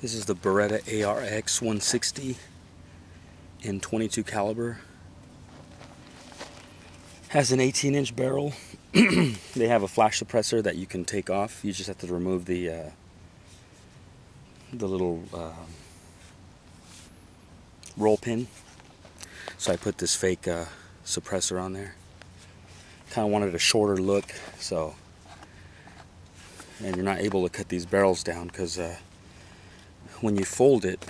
This is the Beretta ARX-160 in .22 caliber. Has an 18-inch barrel. They have a flash suppressor that you can take off. You just have to remove the little roll pin. So I put this fake suppressor on there. Kind of wanted a shorter look, so, and you're not able to cut these barrels down because when you fold it,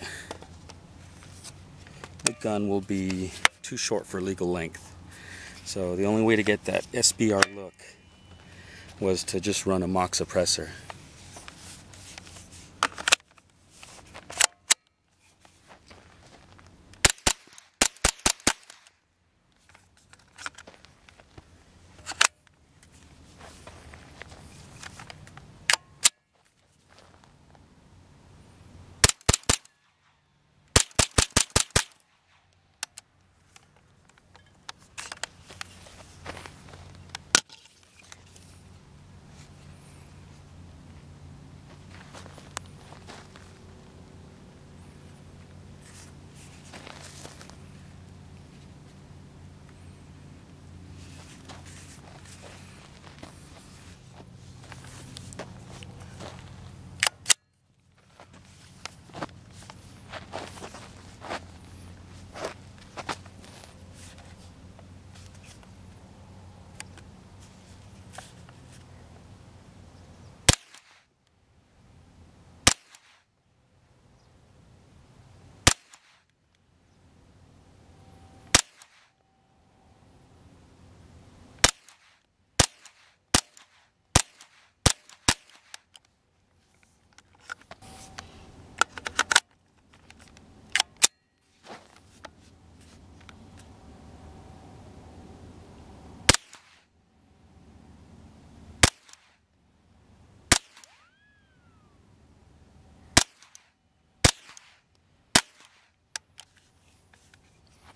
the gun will be too short for legal length. So the only way to get that SBR look was to just run a mock suppressor.